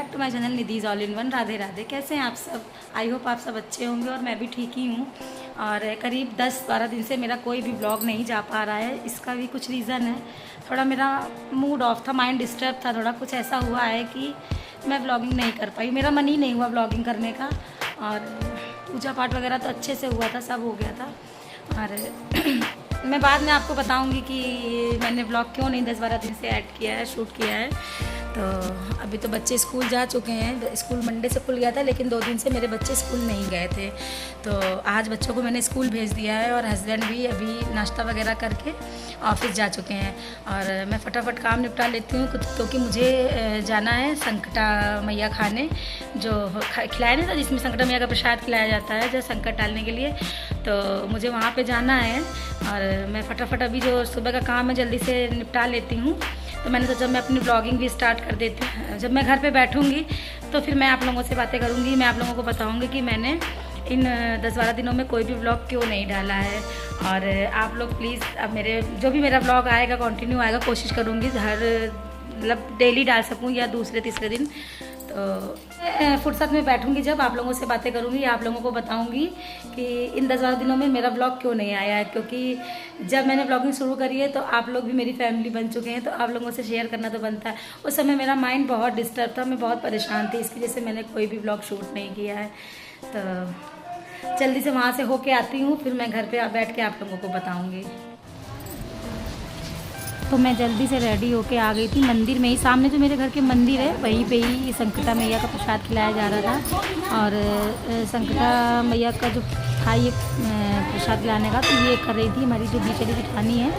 Back to my channel Nidhi's all in one. Radhe Radhe. कैसे हैं आप सब? आई होप आप सब अच्छे होंगे और मैं भी ठीक ही हूँ। और करीब 10-12 दिन से मेरा कोई भी ब्लॉग नहीं जा पा रहा है। इसका भी कुछ रीज़न है। थोड़ा मेरा मूड ऑफ था, माइंड डिस्टर्ब था, थोड़ा कुछ ऐसा हुआ है कि मैं ब्लॉगिंग नहीं कर पाई। मेरा मन ही नहीं हुआ ब्लॉगिंग करने का। और पूजा पाठ वगैरह तो अच्छे से हुआ था, सब हो गया था। और मैं बाद में आपको बताऊंगी कि मैंने ब्लॉग क्यों नहीं 10-12 दिन से ऐड किया है, शूट किया है। तो अभी तो बच्चे स्कूल जा चुके हैं। स्कूल मंडे से खुल गया था, लेकिन 2 दिन से मेरे बच्चे स्कूल नहीं गए थे। तो आज बच्चों को मैंने स्कूल भेज दिया है और हस्बैंड भी अभी नाश्ता वगैरह करके ऑफिस जा चुके हैं। और मैं फटाफट काम निपटा लेती हूँ क्योंकि मुझे जाना है संकटा मैया खाने, जो खिलाया नहीं था, जिसमें संकटा मैया का प्रसाद खिलाया जाता है, जो संकट टालने के लिए। तो मुझे वहाँ पे जाना है और मैं फटाफट अभी जो सुबह का काम है जल्दी से निपटा लेती हूँ। तो मैंने सोचा मैं अपनी ब्लॉगिंग भी स्टार्ट कर देती हूँ। जब मैं घर पे बैठूँगी तो फिर मैं आप लोगों से बातें करूँगी, मैं आप लोगों को बताऊँगी कि मैंने इन 10-12 दिनों में कोई भी ब्लॉग क्यों नहीं डाला है। और आप लोग प्लीज़ अब मेरे जो भी मेरा ब्लॉग आएगा कंटिन्यू आएगा, कोशिश करूँगी हर मतलब डेली डाल सकूँ या दूसरे तीसरे दिन। तो फुर्सत में बैठूंगी, जब आप लोगों से बातें करूंगी, आप लोगों को बताऊंगी कि इन 10-12 दिनों में मेरा ब्लॉग क्यों नहीं आया है। क्योंकि जब मैंने ब्लॉगिंग शुरू करी है तो आप लोग भी मेरी फैमिली बन चुके हैं, तो आप लोगों से शेयर करना तो बनता है। उस समय मेरा माइंड बहुत डिस्टर्ब था, मैं बहुत परेशान थी, इसकी वजह से मैंने कोई भी ब्लॉग शूट नहीं किया है। तो जल्दी से वहाँ से होके आती हूँ, फिर मैं घर पर बैठ के आप लोगों को बताऊँगी। तो मैं जल्दी से रेडी होके आ गई थी मंदिर में ही। सामने जो मेरे घर के मंदिर है वहीं पे ही संकटा मैया का प्रसाद खिलाया जा रहा था। और संकटा मैया का जो था ये प्रसाद खिलाने का, तो ये कर रही थी हमारी जो बीच वाली जेठानी है,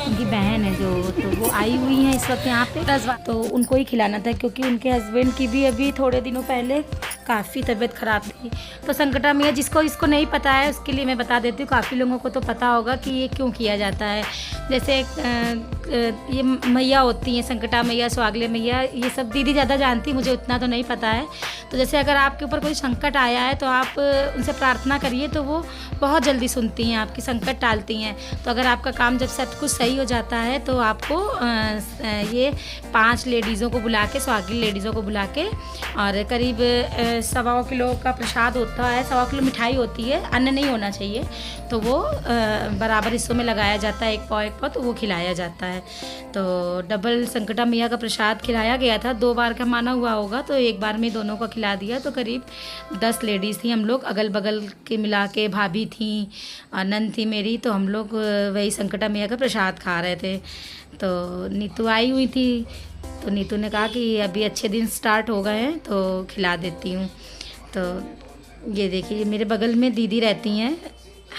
उनकी बहन है जो, तो वो आई हुई हैं इस वक्त यहाँ पे। तो उनको ही खिलाना था क्योंकि उनके हस्बैंड की भी अभी थोड़े दिनों पहले काफ़ी तबीयत ख़राब थी। तो संकटा मैया, जिसको इसको नहीं पता है उसके लिए मैं बता देती हूँ, काफ़ी लोगों को तो पता होगा कि ये क्यों किया जाता है। जैसे ये मैया होती हैं, संकटा मैया, सुहागले मैया, ये सब दीदी ज़्यादा जानती, मुझे उतना तो नहीं पता है। तो जैसे अगर आपके ऊपर कोई संकट आया है तो आप उनसे प्रार्थना करिए, तो वो बहुत जल्दी सुनती हैं, आपकी संकट टालती हैं। तो अगर आपका काम जब सब कुछ सही हो जाता है तो आपको ये 5 लेडीज़ों को बुला के, सुहागिन लेडीज़ों को बुला के, और करीब 1.25 किलो का प्रसाद होता है, 1.25 किलो मिठाई होती है, अन्न नहीं होना चाहिए, तो वो बराबर हिस्सों में लगाया जाता है, 1 पाव तो वो खिलाया जाता है। तो डबल संकटा मैया का प्रसाद खिलाया गया था, 2 बार का माना हुआ होगा, तो एक बार में दोनों को खिला दिया। तो करीब 10 लेडीज़ थी हम लोग, अगल बगल के मिला के, भाभी थी, नंद थी मेरी, तो हम लोग वही संकटा मैया का प्रसाद खा रहे थे। तो नीतू आई हुई थी, तो नीतू ने कहा कि अभी अच्छे दिन स्टार्ट हो गए हैं तो खिला देती हूँ। तो ये देखिए मेरे बगल में दीदी रहती हैं,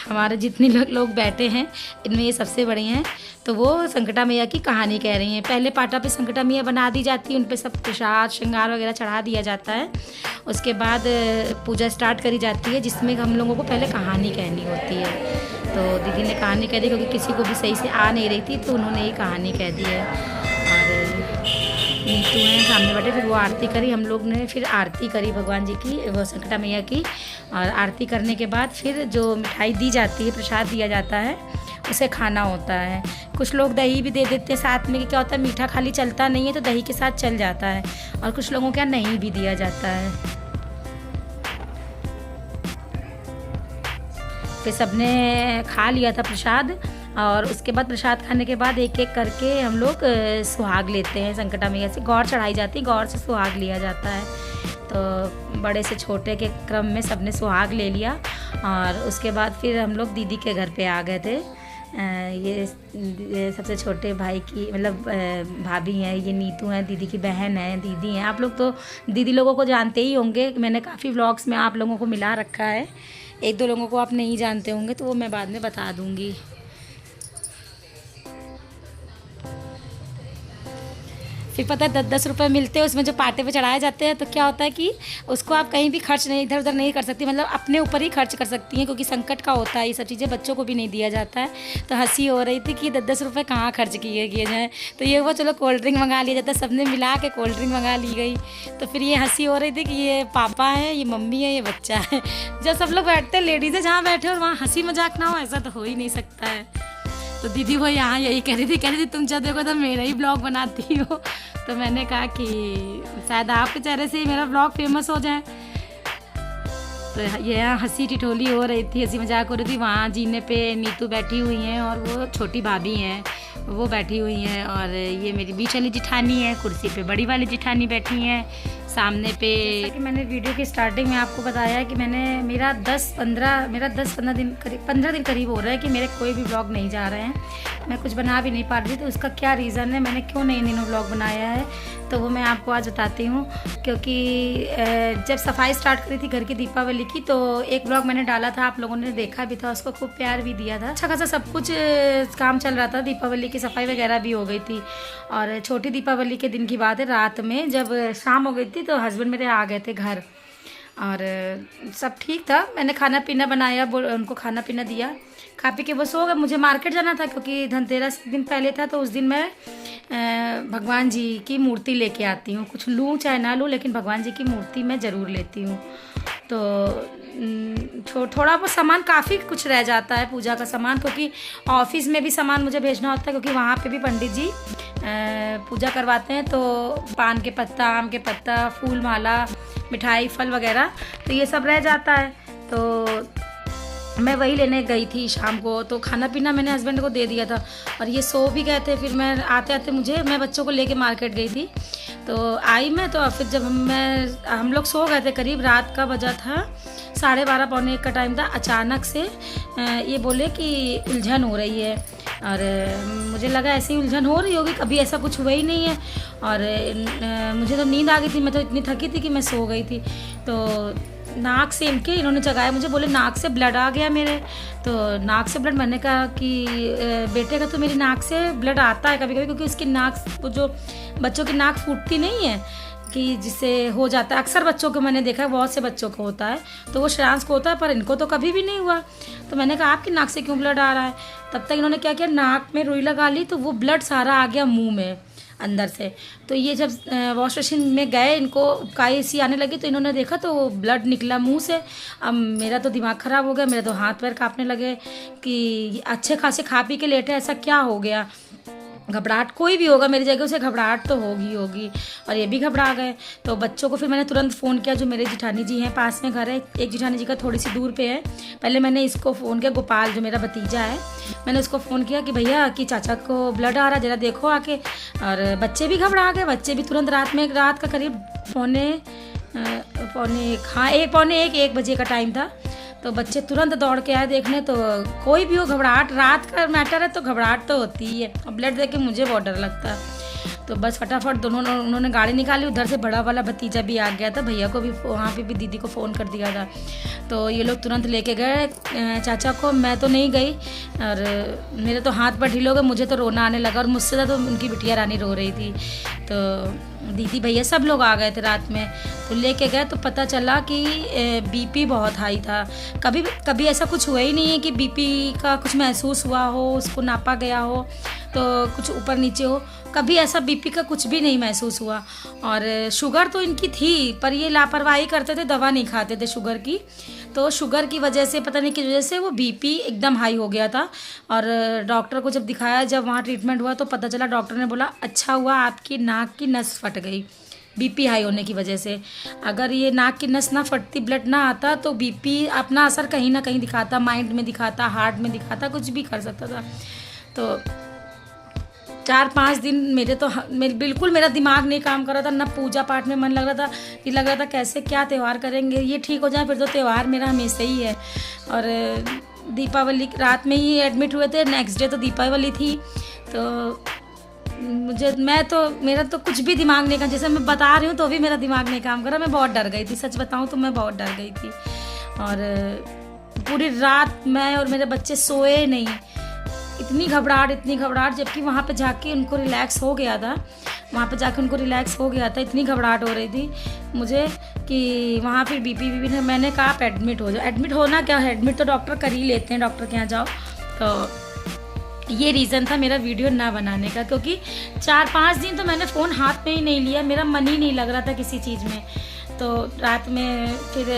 हमारे जितने लोग बैठे हैं इनमें ये सबसे बड़ी हैं। तो वो संकटा मैया की कहानी कह रही हैं। पहले पाटा पे संकटा मैया बना दी जाती है, उन पे सब प्रसाद श्रृंगार वगैरह चढ़ा दिया जाता है। उसके बाद पूजा स्टार्ट करी जाती है, जिसमें हम लोगों को पहले कहानी कहनी होती है। तो दीदी ने कहानी कह दी क्योंकि किसी को भी सही से आ नहीं रही थी, तो उन्होंने ये कहानी कह दी है। और नीतू हैं सामने बैठे, फिर वो आरती करी, हम लोग ने फिर आरती करी भगवान जी की, वो संकटा मैया की। और आरती करने के बाद फिर जो मिठाई दी जाती है, प्रसाद दिया जाता है, उसे खाना होता है। कुछ लोग दही भी दे देते हैं साथ में, कि क्या होता है मीठा खाली चलता नहीं है, तो दही के साथ चल जाता है। और कुछ लोगों के यहाँ नहीं भी दिया जाता है। फिर सबने खा लिया था प्रसाद, और उसके बाद प्रसाद खाने के बाद एक एक करके हम लोग सुहाग लेते हैं संकटा मैया से। गौर चढ़ाई जाती है, गौर से सुहाग लिया जाता है। तो बड़े से छोटे के क्रम में सबने सुहाग ले लिया। और उसके बाद फिर हम लोग दीदी के घर पे आ गए थे। ये सबसे छोटे भाई की मतलब भाभी हैं, ये नीतू हैं, दीदी की बहन है, दीदी हैं। आप लोग तो दीदी लोगों को जानते ही होंगे, मैंने काफ़ी व्लॉग्स में आप लोगों को मिला रखा है। 1-2 लोगों को आप नहीं जानते होंगे, तो वो मैं बाद में बता दूँगी। फिर पता है 10-10 रुपये मिलते हैं, उसमें जो पाटे पे चढ़ाए जाते हैं, तो क्या होता है कि उसको आप कहीं भी खर्च नहीं, इधर उधर नहीं कर सकती, मतलब अपने ऊपर ही खर्च कर सकती हैं, क्योंकि संकट का होता है ये सब चीज़ें, बच्चों को भी नहीं दिया जाता है। तो हंसी हो रही थी कि 10-10 रुपये कहाँ खर्च किए जाएँ। तो ये वो चलो कोल्ड ड्रिंक मंगा लिया जाता है, सबने मिला के कोल्ड ड्रिंक मंगा ली गई। तो फिर ये हंसी हो रही थी कि ये पापा है, ये मम्मी है, ये बच्चा है। जब सब लोग बैठते हैं, लेडीज़ें जहाँ बैठे और वहाँ हंसी मजाक ना हो, ऐसा तो हो ही नहीं सकता है। तो दीदी वो यहाँ यही कह रही थी तुम जब देखो तो मेरा ही ब्लॉग बनाती हो। तो मैंने कहा कि शायद आपके चेहरे से ही मेरा ब्लॉग फेमस हो जाए। तो ये हंसी टिटोली हो रही थी, हंसी मजाक हो रही थी। वहाँ जीने पे नीतू बैठी हुई हैं और वो छोटी भाभी हैं वो बैठी हुई हैं, और ये मेरी बीच वाली जिठानी है, कुर्सी पे बड़ी वाली जिठानी बैठी हैं सामने पे। जैसा कि मैंने वीडियो की स्टार्टिंग में आपको बताया कि मेरा 10-15 दिन करीब 15 दिन करीब हो रहा है कि मेरे कोई भी ब्लॉग नहीं जा रहे हैं, मैं कुछ बना भी नहीं पा रही थी। तो उसका क्या रीज़न है, मैंने क्यों नए दिनों ब्लॉग बनाया है, तो वो मैं आपको आज बताती हूँ। क्योंकि जब सफाई स्टार्ट करी थी घर की दीपावली की, तो एक ब्लॉग मैंने डाला था, आप लोगों ने देखा भी था, उसको खूब प्यार भी दिया था। अच्छा खासा सब कुछ काम चल रहा था, दीपावली की सफाई वगैरह भी हो गई थी। और छोटी दीपावली के दिन की बात है, रात में जब शाम हो गई थी तो हस्बैंड मेरे आ गए थे घर, और सब ठीक था। मैंने खाना पीना बनाया, उनको खाना पीना दिया, खा पी के वो सो गए। मुझे मार्केट जाना था क्योंकि धनतेरस दिन पहले था, तो उस दिन मैं भगवान जी की मूर्ति लेके आती हूँ, कुछ लूँ चाहे ना लूँ, लेकिन भगवान जी की मूर्ति मैं ज़रूर लेती हूँ। तो थोड़ा वो सामान काफ़ी कुछ रह जाता है, पूजा का सामान, क्योंकि ऑफिस में भी सामान मुझे भेजना होता है, क्योंकि वहाँ पे भी पंडित जी पूजा करवाते हैं। तो पान के पत्ता, आम के पत्ता, फूल माला, मिठाई, फल वगैरह, तो ये सब रह जाता है। तो मैं वही लेने गई थी शाम को। तो खाना पीना मैंने हस्बैंड को दे दिया था और ये सो भी गए थे। फिर मैं आते आते मैं बच्चों को लेके मार्केट गई थी, तो आई मैं, तो फिर जब हम लोग सो गए थे, करीब रात का बजा था 12:30 पौने 1 का टाइम था। अचानक से ये बोले कि उलझन हो रही है, और मुझे लगा ऐसे ही उलझन हो रही होगी, कभी ऐसा कुछ हुआ ही नहीं है। और मुझे तो नींद आ गई थी, मैं तो इतनी थकी थी कि मैं सो गई थी। तो नाक से इन्होंने जगाया मुझे, बोले नाक से ब्लड आ गया मेरे। तो नाक से ब्लड, मैंने कहा कि बेटे का तो मेरी नाक से ब्लड आता है कभी कभी, क्योंकि उसकी नाक, वो जो बच्चों की नाक फूटती नहीं है कि जिससे हो जाता है, अक्सर बच्चों को मैंने देखा है, बहुत से बच्चों को होता है, तो वो श्रेयांश को होता है, पर इनको तो कभी भी नहीं हुआ। तो मैंने कहा आपकी नाक से क्यों ब्लड आ रहा है। तब तक इन्होंने क्या किया, नाक में रुई लगा ली, तो वो ब्लड सारा आ गया मुँह में अंदर से। तो ये जब वॉश बेसिन में गए, इनको काई सी आने लगी, तो इन्होंने देखा तो वो ब्लड निकला मुंह से। अब मेरा तो दिमाग ख़राब हो गया, मेरे तो हाथ पैर कांपने लगे कि अच्छे खासे खा पी के लेटे, ऐसा क्या हो गया। घबराहट, कोई भी होगा मेरी जगह उसे घबराहट तो होगी, और ये भी घबरा गए। तो बच्चों को फिर मैंने तुरंत फ़ोन किया, जो मेरे जिठानी जी हैं, पास में घर है, एक जिठानी जी का थोड़ी सी दूर पे है। पहले मैंने इसको फ़ोन किया, गोपाल जो मेरा भतीजा है, मैंने उसको फ़ोन किया कि भैया कि चाचा को ब्लड आ रहा है, ज़रा देखो आके। और बच्चे भी घबरा गए, बच्चे भी तुरंत रात का करीब पौने 1 बजे का टाइम था। तो बच्चे तुरंत दौड़ के आए देखने। तो कोई भी हो, घबराहट, रात का मैटर है तो घबराहट तो होती ही है। और ब्लड देख के मुझे बहुत डर लगता है। तो बस फटाफट उन्होंने गाड़ी निकाली, उधर से बड़ा वाला भतीजा भी आ गया था, भैया को भी, वहाँ पे भी दीदी को फ़ोन कर दिया था। तो ये लोग तुरंत लेके गए चाचा को। मैं तो नहीं गई, और मेरे तो हाथ पर ढीले हो गए, मुझे तो रोना आने लगा, और मुझसे तो उनकी बिटिया रानी रो रही थी। तो दीदी भैया सब लोग आ गए थे रात में, तो लेके गए। तो पता चला कि बीपी बहुत हाई था। कभी ऐसा कुछ हुआ ही नहीं है कि बीपी का कुछ महसूस हुआ हो, उसको नापा गया हो तो कुछ ऊपर नीचे हो, कभी ऐसा बीपी का कुछ भी नहीं महसूस हुआ। और शुगर तो इनकी थी, पर ये लापरवाही करते थे, दवा नहीं खाते थे शुगर की। तो शुगर की वजह से, पता नहीं किस वजह से, वो बीपी एकदम हाई हो गया था। और डॉक्टर को जब दिखाया, जब वहाँ ट्रीटमेंट हुआ, तो पता चला, डॉक्टर ने बोला अच्छा हुआ आपकी नाक की नस फट गई बीपी हाई होने की वजह से। अगर ये नाक की नस ना फटती, ब्लड ना आता, तो बीपी अपना असर कहीं ना कहीं दिखाता, माइंड में दिखाता, हार्ट में दिखाता, कुछ भी कर सकता था। तो 4-5 दिन बिल्कुल मेरा दिमाग नहीं काम कर रहा था, ना पूजा पाठ में मन लग रहा था। ये लग रहा था कैसे क्या त्यौहार करेंगे, ये ठीक हो जाए फिर तो त्यौहार मेरा हमेशा ही है। और दीपावली रात में ही एडमिट हुए थे, नेक्स्ट डे तो दीपावली थी। तो मेरा तो कुछ भी दिमाग नहीं काम, जैसे मैं बता रही हूँ तो भी मेरा दिमाग नहीं काम कर रहा। मैं बहुत डर गई थी, सच बताऊँ तो मैं बहुत डर गई थी। और पूरी रात मैं और मेरे बच्चे सोए नहीं, इतनी घबराहट, जबकि वहाँ पे जाके उनको रिलैक्स हो गया था। इतनी घबराहट हो रही थी मुझे कि वहाँ फिर बीपी ने, मैंने कहा आप एडमिट हो जाओ। एडमिट होना क्या है, एडमिट तो डॉक्टर कर ही लेते हैं, डॉक्टर के यहाँ जाओ। तो ये रीज़न था मेरा वीडियो ना बनाने का, क्योंकि 4-5 दिन तो मैंने फ़ोन हाथ में ही नहीं लिया, मेरा मन ही नहीं लग रहा था किसी चीज़ में। तो रात में फिर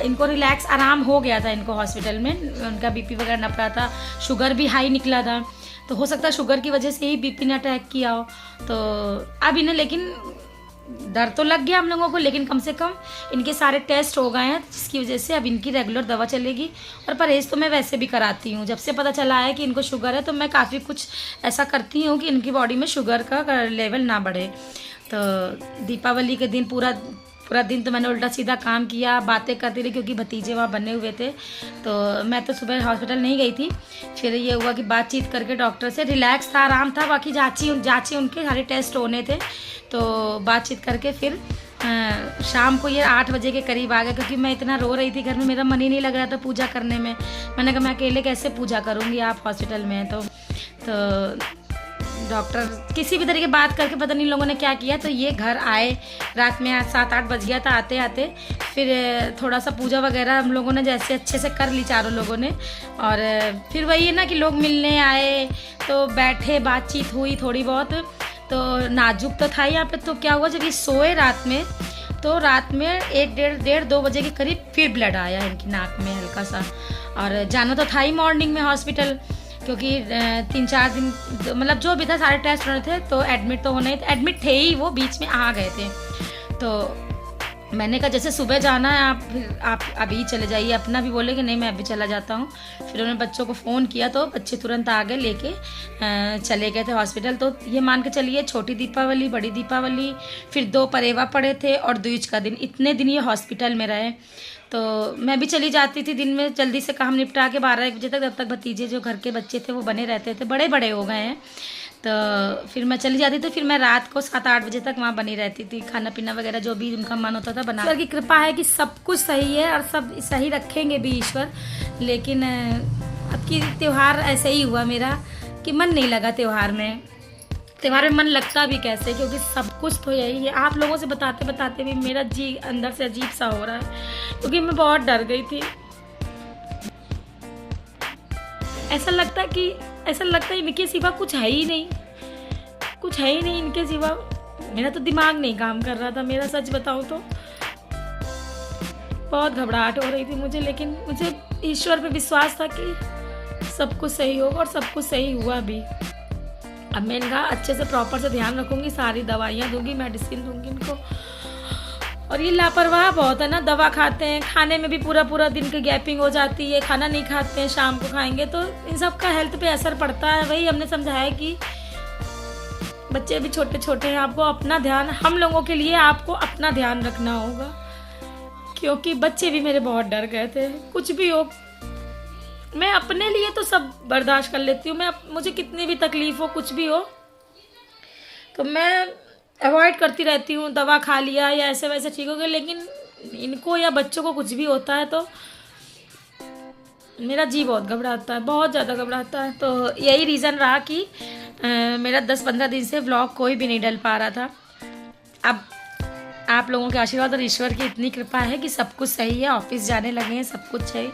इनको रिलैक्स, आराम हो गया था इनको हॉस्पिटल में, उनका बीपी वगैरह नप रहा था, शुगर भी हाई निकला था। तो हो सकता है शुगर की वजह से ही बीपी ने अटैक किया हो। तो अब इन्हें लेकिन डर तो लग गया हम लोगों को, लेकिन कम से कम इनके सारे टेस्ट हो गए हैं, जिसकी वजह से अब इनकी रेगुलर दवा चलेगी। और परहेज़ तो मैं वैसे भी कराती हूँ। जब से पता चला है कि इनको शुगर है तो मैं काफ़ी कुछ ऐसा करती हूँ कि इनकी बॉडी में शुगर का लेवल ना बढ़े। तो दीपावली के दिन पूरा दिन तो मैंने उल्टा सीधा काम किया, बातें करती रही, क्योंकि भतीजे वहाँ बने हुए थे। तो मैं तो सुबह हॉस्पिटल नहीं गई थी। फिर ये हुआ कि बातचीत करके डॉक्टर से रिलैक्स था, आराम था, बाकी जाँची उनके सारे टेस्ट होने थे। तो बातचीत करके फिर शाम को ये 8 बजे के करीब आ गए, क्योंकि मैं इतना रो रही थी, घर में मेरा मन ही नहीं लग रहा था पूजा करने में। मैंने कहा मैं अकेले कैसे पूजा करूँगी, आप हॉस्पिटल में हैं तो डॉक्टर किसी भी तरीके बात करके पता नहीं लोगों ने क्या किया, तो ये घर आए। रात में 7-8 बज गया था आते आते। फिर थोड़ा सा पूजा वगैरह हम लोगों ने जैसे अच्छे से कर ली चारों लोगों ने। और फिर वही है ना कि लोग मिलने आए तो बैठे, बातचीत हुई थोड़ी बहुत। तो नाजुक तो था यहाँ पे। तो क्या हुआ, जब ये सोए रात में, तो रात में 1-1:30-2 बजे के करीब फिर ब्लड आया इनकी नाक में हल्का सा। और जाना तो था ही मॉर्निंग में हॉस्पिटल, क्योंकि 3-4 दिन मतलब जो भी था सारे टेस्ट होने थे, तो एडमिट तो होने एडमिट थे ही, वो बीच में आ गए थे। तो मैंने कहा जैसे सुबह जाना है आप अभी चले जाइए। अपना भी बोले कि नहीं मैं अभी चला जाता हूँ। फिर उन्होंने बच्चों को फ़ोन किया तो बच्चे तुरंत आ गए, लेके चले गए थे हॉस्पिटल। तो ये मान के चलिए छोटी दीपावली, बड़ी दीपावली, फिर 2 परेवा पड़े थे और दूज का दिन, इतने दिन ये हॉस्पिटल में रहे। तो मैं भी चली जाती थी दिन में, जल्दी से काम निपटा के 12-1 बजे तक, जब तक भतीजे जो घर के बच्चे थे वो बने रहते थे, बड़े हो गए हैं। तो फिर मैं चली जाती थी। फिर मैं रात को 7-8 बजे तक वहाँ बनी रहती थी, खाना पीना वगैरह जो भी उनका मन होता था बना। ईश्वर की कृपा है कि सब कुछ सही है और सब सही रखेंगे भी ईश्वर। लेकिन अब की त्यौहार ऐसे ही हुआ मेरा कि मन नहीं लगा त्यौहार में मन लगता भी कैसे, क्योंकि सब कुछ तो यही है। आप लोगों से बताते बताते भी मेरा जी अंदर से अजीब सा हो रहा है, क्योंकि मैं बहुत डर गई थी। ऐसा लगता है इनके सिवा कुछ है ही नहीं, इनके सिवा। मेरा तो दिमाग नहीं काम कर रहा था, मेरा सच बताऊं तो बहुत घबराहट हो रही थी मुझे। लेकिन मुझे ईश्वर पे विश्वास था कि सब कुछ सही होगा, और सब कुछ सही हुआ भी। अब मैं इनका अच्छे से प्रॉपर से ध्यान रखूंगी, सारी दवाइयाँ दूंगी, मेडिसिन दूंगी इनको। और ये लापरवाह बहुत है ना, दवा खाते हैं, खाने में भी पूरा दिन की गैपिंग हो जाती है, खाना नहीं खाते हैं, शाम को खाएंगे, तो इन सब का हेल्थ पे असर पड़ता है। वही हमने समझाया कि बच्चे भी छोटे हैं, आपको अपना ध्यान, हम लोगों के लिए आपको अपना ध्यान रखना होगा, क्योंकि बच्चे भी मेरे बहुत डर गए थे। कुछ भी हो, मैं अपने लिए तो सब बर्दाश्त कर लेती हूँ, मुझे कितनी भी तकलीफ हो, कुछ भी हो, तो मैं अवॉइड करती रहती हूँ। दवा खा लिया या ऐसे वैसे ठीक हो गया, लेकिन इनको या बच्चों को कुछ भी होता है तो मेरा जी बहुत घबराता है, बहुत ज़्यादा घबराता है। तो यही रीज़न रहा कि मेरा 10-15 दिन से व्लॉग कोई भी नहीं डल पा रहा था। अब आप लोगों के आशीर्वाद और ईश्वर की इतनी कृपा है कि सब कुछ सही है, ऑफिस जाने लगे हैं, सब कुछ है।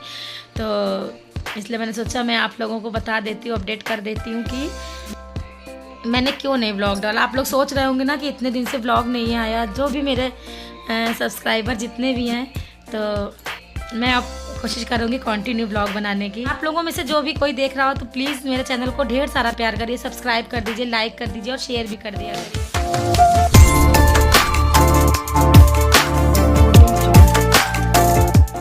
तो इसलिए मैंने सोचा मैं आप लोगों को बता देती हूँ, अपडेट कर देती हूँ कि मैंने क्यों नहीं व्लॉग डाला। आप लोग सोच रहे होंगे ना कि इतने दिन से व्लॉग नहीं आया। जो भी मेरे सब्सक्राइबर जितने भी हैं, तो मैं अब कोशिश करूँगी कंटिन्यू व्लॉग बनाने की। आप लोगों में से जो भी कोई देख रहा हो तो प्लीज़ मेरे चैनल को ढेर सारा प्यार करिए, सब्सक्राइब कर दीजिए, लाइक कर दीजिए और शेयर भी कर दिया करिए।